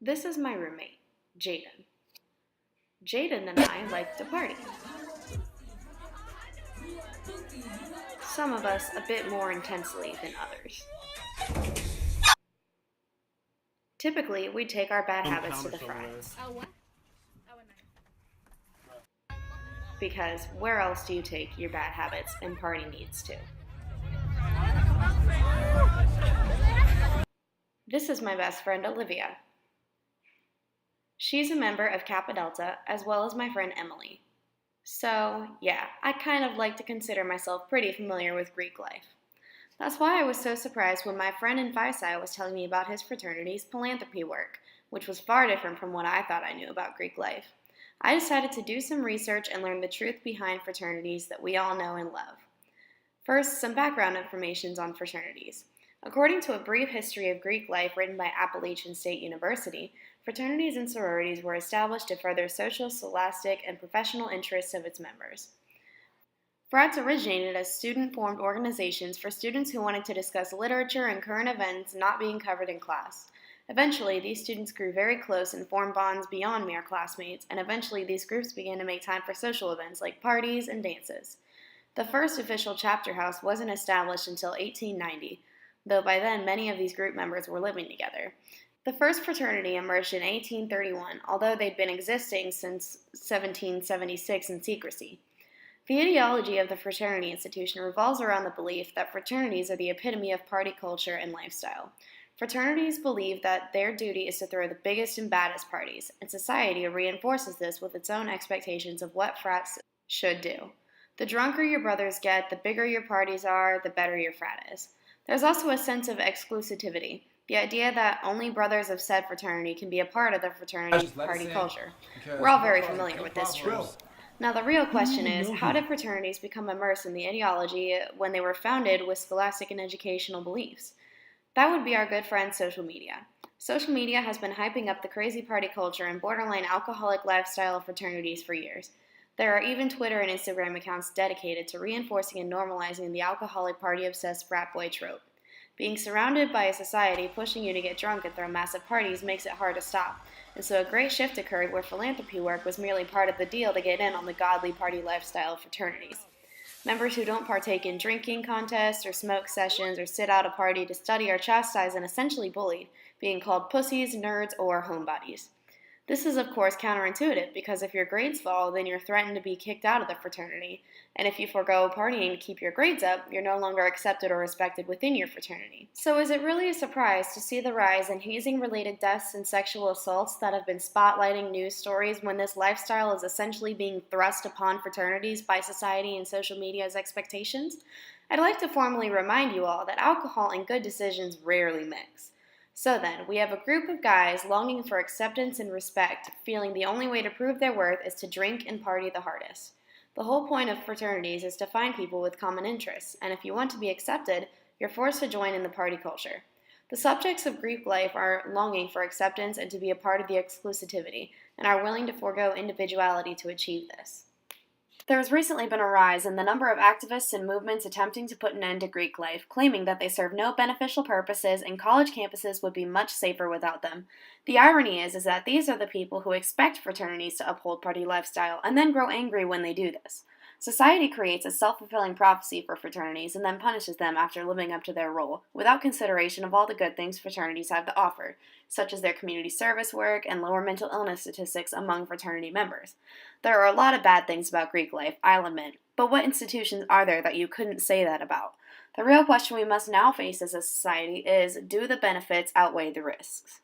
This is my roommate, Jaden. Jaden and I like to party. Some of us a bit more intensely than others. Typically, we take our bad habits to the friends. Because where else do you take your bad habits and party needs to? This is my best friend, Olivia. She's a member of Kappa Delta, as well as my friend Emily. So, yeah, I kind of like to consider myself pretty familiar with Greek life. That's why I was so surprised when my friend in Phi Psi was telling me about his fraternity's philanthropy work, which was far different from what I thought I knew about Greek life. I decided to do some research and learn the truth behind fraternities that we all know and love. First, some background information on fraternities. According to a brief history of Greek life written by Appalachian State University, fraternities and sororities were established to further social, scholastic, and professional interests of its members. Frats originated as student-formed organizations for students who wanted to discuss literature and current events not being covered in class. Eventually, these students grew very close and formed bonds beyond mere classmates, and eventually these groups began to make time for social events like parties and dances. The first official chapter house wasn't established until 1890, though by then many of these group members were living together. The first fraternity emerged in 1831, although they'd been existing since 1776 in secrecy. The ideology of the fraternity institution revolves around the belief that fraternities are the epitome of party culture and lifestyle. Fraternities believe that their duty is to throw the biggest and baddest parties, and society reinforces this with its own expectations of what frats should do. The drunker your brothers get, the bigger your parties are, the better your frat is. There's also a sense of exclusivity, the idea that only brothers of said fraternity can be a part of the fraternity's party culture. We're all very familiar with this truth. Now the real question is, how did fraternities become immersed in the ideology when they were founded with scholastic and educational beliefs? That would be our good friend social media. Social media has been hyping up the crazy party culture and borderline alcoholic lifestyle of fraternities for years. There are even Twitter and Instagram accounts dedicated to reinforcing and normalizing the alcoholic party-obsessed frat boy trope. Being surrounded by a society pushing you to get drunk and throw massive parties makes it hard to stop, and so a great shift occurred where philanthropy work was merely part of the deal to get in on the godly party lifestyle of fraternities. Members who don't partake in drinking contests or smoke sessions or sit out a party to study are chastised and essentially bullied, being called pussies, nerds, or homebodies. This is of course counterintuitive because if your grades fall, then you're threatened to be kicked out of the fraternity, and if you forego partying to keep your grades up, you're no longer accepted or respected within your fraternity. So is it really a surprise to see the rise in hazing-related deaths and sexual assaults that have been spotlighting news stories when this lifestyle is essentially being thrust upon fraternities by society and social media's expectations? I'd like to formally remind you all that alcohol and good decisions rarely mix. So then, we have a group of guys longing for acceptance and respect, feeling the only way to prove their worth is to drink and party the hardest. The whole point of fraternities is to find people with common interests, and if you want to be accepted, you're forced to join in the party culture. The subjects of Greek life are longing for acceptance and to be a part of the exclusivity, and are willing to forego individuality to achieve this. There has recently been a rise in the number of activists and movements attempting to put an end to Greek life, claiming that they serve no beneficial purposes and college campuses would be much safer without them. The irony is that these are the people who expect fraternities to uphold party lifestyle and then grow angry when they do this. Society creates a self-fulfilling prophecy for fraternities and then punishes them after living up to their role, without consideration of all the good things fraternities have to offer, such as their community service work and lower mental illness statistics among fraternity members. There are a lot of bad things about Greek life, I'll admit, but what institutions are there that you couldn't say that about? The real question we must now face as a society is, do the benefits outweigh the risks?